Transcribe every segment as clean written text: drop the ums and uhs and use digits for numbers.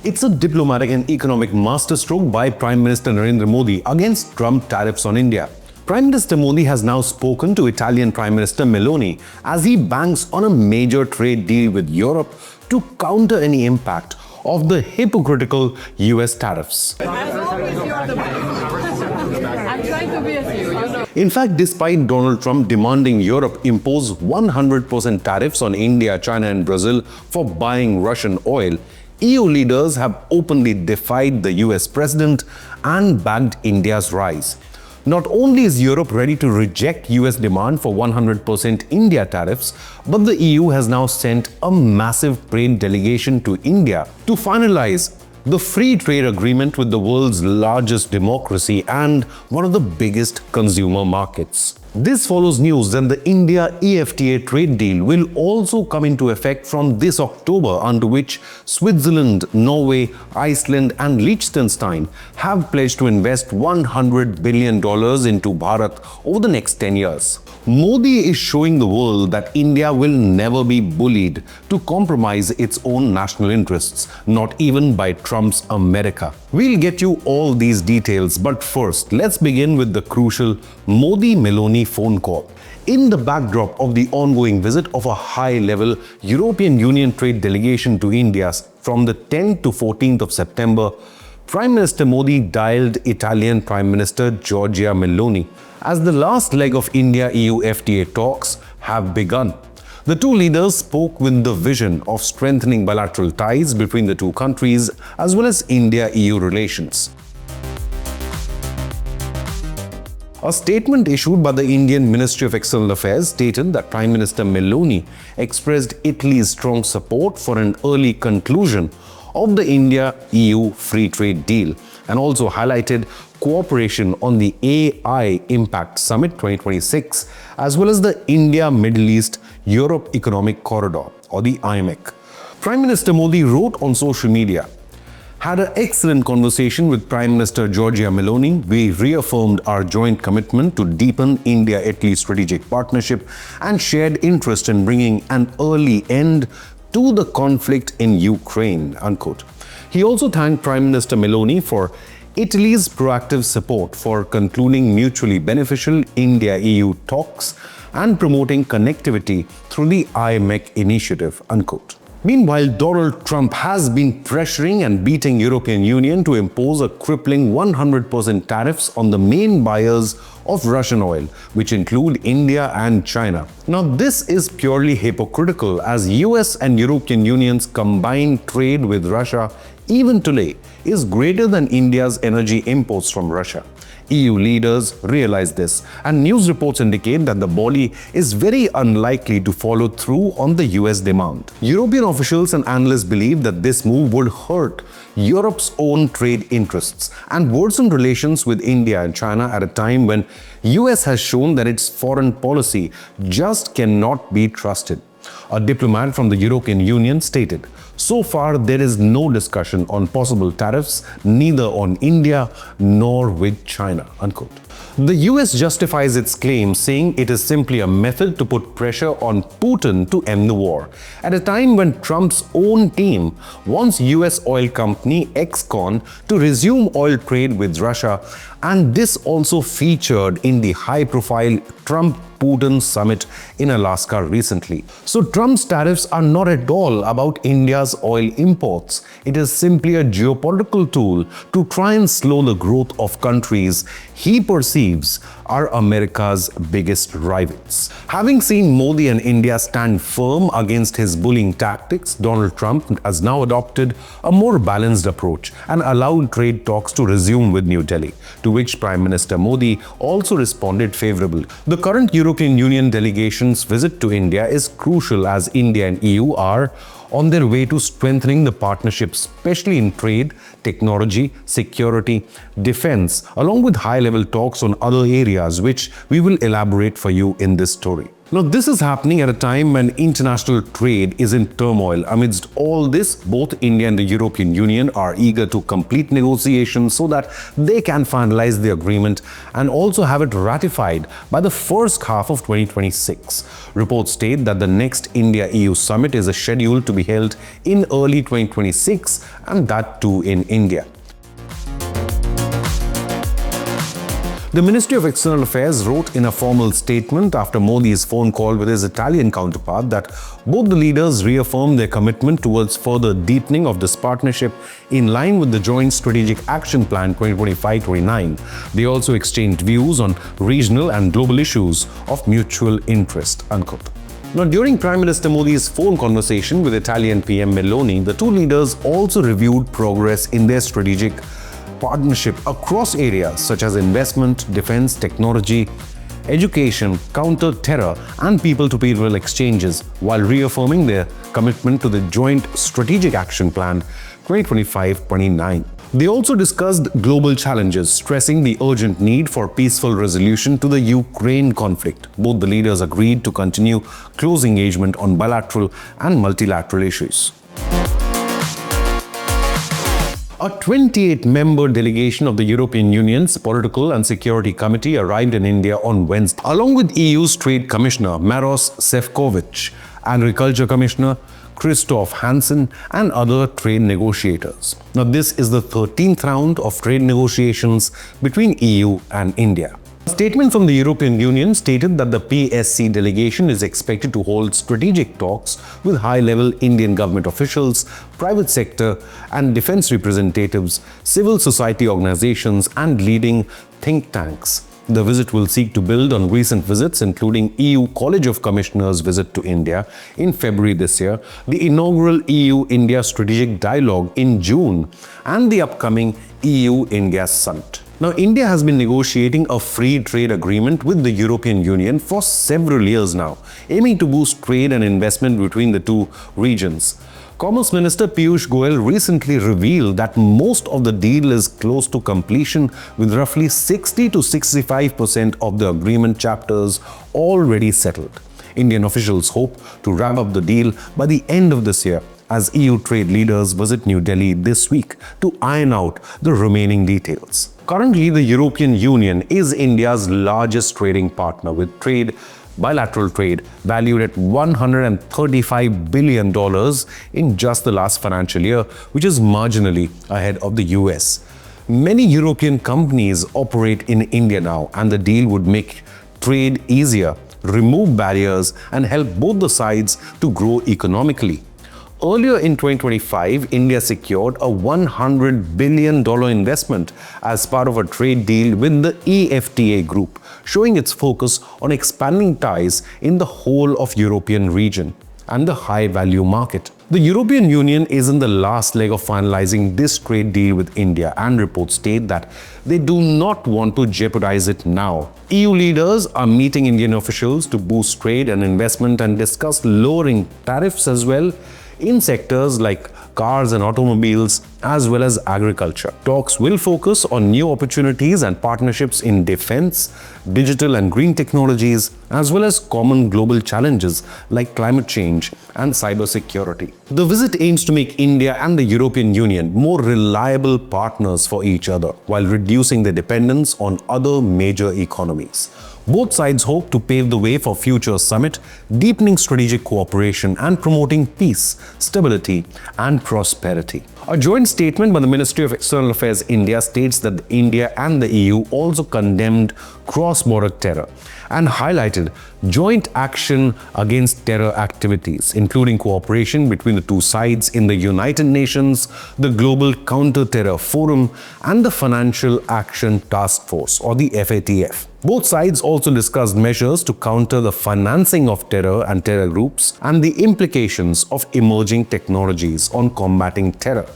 It's a diplomatic and economic masterstroke by Prime Minister Narendra Modi against Trump tariffs on India. Prime Minister Modi has now spoken to Italian Prime Minister Meloni as he banks on a major trade deal with Europe to counter any impact of the hypocritical US tariffs. In fact, despite Donald Trump demanding Europe impose 100% tariffs on India, China and Brazil for buying Russian oil, EU leaders have openly defied the US president and backed India's rise. Not only is Europe ready to reject US demand for 100% India tariffs, but the EU has now sent a massive trade delegation to India to finalize the free trade agreement with the world's largest democracy and one of the biggest consumer markets. This follows news that the India EFTA trade deal will also come into effect from this October, under which Switzerland, Norway, Iceland and Liechtenstein have pledged to invest $100 billion into Bharat over the next 10 years. Modi is showing the world that India will never be bullied to compromise its own national interests, not even by Trump's America. We'll get you all these details, but first, let's begin with the crucial Modi-Meloni phone call. In the backdrop of the ongoing visit of a high-level European Union trade delegation to India from the 10th to 14th of September, Prime Minister Modi dialed Italian Prime Minister Giorgia Meloni as the last leg of India-EU FTA talks have begun. The two leaders spoke with the vision of strengthening bilateral ties between the two countries as well as India-EU relations. A statement issued by the Indian Ministry of External Affairs stated that Prime Minister Meloni expressed Italy's strong support for an early conclusion of the India-EU free trade deal and also highlighted cooperation on the AI Impact Summit 2026 as well as the India-Middle East-Europe Economic Corridor or the IMEC. Prime Minister Modi wrote on social media, "Had an excellent conversation with Prime Minister Giorgia Meloni. We reaffirmed our joint commitment to deepen India-Italy strategic partnership and shared interest in bringing an early end to the conflict in Ukraine." Unquote. He also thanked Prime Minister Meloni for Italy's proactive support for concluding mutually beneficial India-EU talks and promoting connectivity through the IMEC initiative. Unquote. Meanwhile, Donald Trump has been pressuring and beating European Union to impose a crippling 100% tariffs on the main buyers of Russian oil, which include India and China. Now, this is purely hypocritical as US and European Union's combined trade with Russia even today is greater than India's energy imports from Russia. EU leaders realize this, and news reports indicate that the body is very unlikely to follow through on the US demand. European officials and analysts believe that this move would hurt Europe's own trade interests and worsen relations with India and China at a time when US has shown that its foreign policy just cannot be trusted. A diplomat from the European Union stated, "So far, there is no discussion on possible tariffs, neither on India nor with China." Unquote. The US justifies its claim, saying it is simply a method to put pressure on Putin to end the war, at a time when Trump's own team wants US oil company Exxon to resume oil trade with Russia, and this also featured in the high-profile Trump-Putin summit in Alaska recently. So Trump's tariffs are not at all about India's oil imports. It is simply a geopolitical tool to try and slow the growth of countries he perceives are America's biggest rivals. Having seen Modi and India stand firm against his bullying tactics, Donald Trump has now adopted a more balanced approach and allowed trade talks to resume with New Delhi, to which Prime Minister Modi also responded favorably. The current European Union delegation's visit to India is crucial as India and EU are on their way to strengthening the partnership, especially in trade, technology, security, defense, along with high-level talks on other areas which we will elaborate for you in this story. Now, this is happening at a time when international trade is in turmoil. Amidst all this, both India and the European Union are eager to complete negotiations so that they can finalize the agreement and also have it ratified by the first half of 2026. Reports state that the next India-EU summit is scheduled to be held in early 2026, and that too in India. The Ministry of External Affairs wrote in a formal statement after Modi's phone call with his Italian counterpart that both the leaders reaffirmed their commitment towards further deepening of this partnership in line with the Joint Strategic Action Plan 2025-29. They also exchanged views on regional and global issues of mutual interest, unquote. Now, during Prime Minister Modi's phone conversation with Italian PM Meloni, the two leaders also reviewed progress in their strategic partnership across areas such as investment, defense, technology, education, counter-terror, and people-to-people exchanges, while reaffirming their commitment to the Joint Strategic Action Plan 2025-29. They also discussed global challenges, stressing the urgent need for peaceful resolution to the Ukraine conflict. Both the leaders agreed to continue close engagement on bilateral and multilateral issues. A 28-member delegation of the European Union's Political and Security Committee arrived in India on Wednesday, along with EU's Trade Commissioner Maros Sefcovic, Agriculture Commissioner Christoph Hansen, and other trade negotiators. Now, this is the 13th round of trade negotiations between EU and India. A statement from the European Union stated that the PSC delegation is expected to hold strategic talks with high-level Indian government officials, private sector and defense representatives, civil society organizations, and leading think tanks. The visit will seek to build on recent visits, including EU College of Commissioners' visit to India in February this year, the inaugural EU-India Strategic Dialogue in June, and the upcoming EU-India Summit. Now, India has been negotiating a free trade agreement with the European Union for several years now, aiming to boost trade and investment between the two regions. Commerce Minister Piyush Goyal recently revealed that most of the deal is close to completion, with roughly 60 to 65% of the agreement chapters already settled. Indian officials hope to wrap up the deal by the end of this year, as EU trade leaders visit New Delhi this week to iron out the remaining details. Currently, the European Union is India's largest trading partner, with bilateral trade valued at $135 billion in just the last financial year, which is marginally ahead of the US. Many European companies operate in India now, and the deal would make trade easier, remove barriers, and help both the sides to grow economically. Earlier in 2025, India secured a $100 billion investment as part of a trade deal with the EFTA group, showing its focus on expanding ties in the whole of European region and the high-value market. The European Union is in the last leg of finalizing this trade deal with India, and reports state that they do not want to jeopardize it now. EU leaders are meeting Indian officials to boost trade and investment and discuss lowering tariffs as well in sectors like cars and automobiles, as well as agriculture. Talks will focus on new opportunities and partnerships in defense, digital and green technologies, as well as common global challenges like climate change and cybersecurity. The visit aims to make India and the European Union more reliable partners for each other, while reducing their dependence on other major economies. Both sides hope to pave the way for future summit, deepening strategic cooperation and promoting peace, stability, and prosperity. A joint statement by the Ministry of External Affairs India states that India and the EU also condemned cross-border terror and highlighted joint action against terror activities, including cooperation between the two sides in the United Nations, the Global Counter-Terror Forum, and the Financial Action Task Force, or the FATF. Both sides also discussed measures to counter the financing of terror and terror groups and the implications of emerging technologies on combating terror.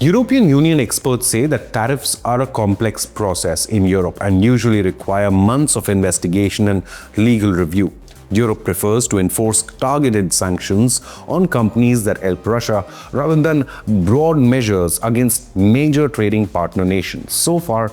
European Union experts say that tariffs are a complex process in Europe and usually require months of investigation and legal review. Europe prefers to enforce targeted sanctions on companies that help Russia rather than broad measures against major trading partner nations. So far,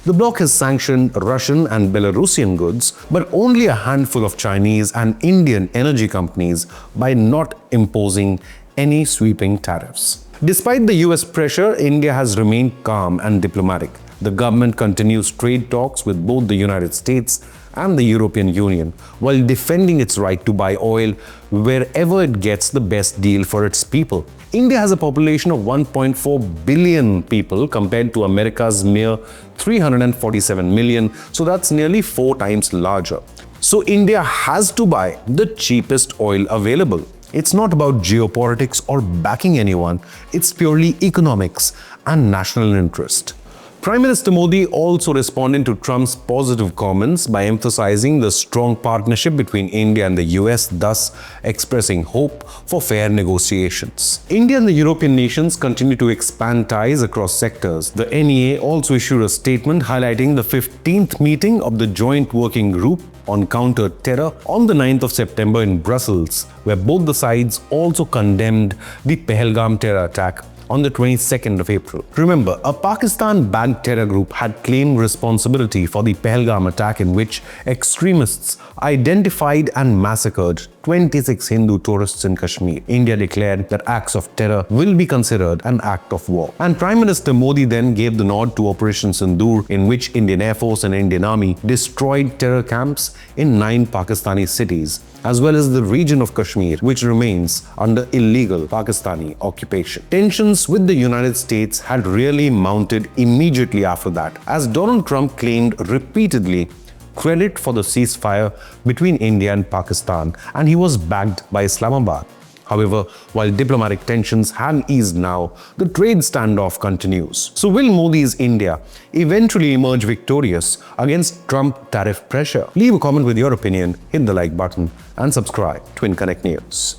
The bloc has sanctioned Russian and Belarusian goods, but only a handful of Chinese and Indian energy companies by not imposing any sweeping tariffs. Despite the US pressure, India has remained calm and diplomatic. The government continues trade talks with both the United States and the European Union while defending its right to buy oil wherever it gets the best deal for its people. India has a population of 1.4 billion people compared to America's mere 347 million, so that's nearly 4 times larger. So India has to buy the cheapest oil available. It's not about geopolitics or backing anyone, it's purely economics and national interest. Prime Minister Modi also responded to Trump's positive comments by emphasizing the strong partnership between India and the US, thus expressing hope for fair negotiations. India and the European nations continue to expand ties across sectors. The NEA also issued a statement highlighting the 15th meeting of the Joint Working Group on counter-terror on the 9th of September in Brussels, where both the sides also condemned the Pahalgam terror attack on the 22nd of April. Remember, a Pakistan-backed terror group had claimed responsibility for the Pahalgam attack in which extremists identified and massacred 26 Hindu tourists in Kashmir. India declared that acts of terror will be considered an act of war. And Prime Minister Modi then gave the nod to Operation Sindoor, in which Indian Air Force and Indian Army destroyed terror camps in 9 Pakistani cities, as well as the region of Kashmir, which remains under illegal Pakistani occupation. Tensions with the United States had really mounted immediately after that, as Donald Trump claimed repeatedly credit for the ceasefire between India and Pakistan, and he was backed by Islamabad. However, while diplomatic tensions have eased now, the trade standoff continues. So will Modi's India eventually emerge victorious against Trump tariff pressure? Leave a comment with your opinion, hit the like button and subscribe to Inconnect News.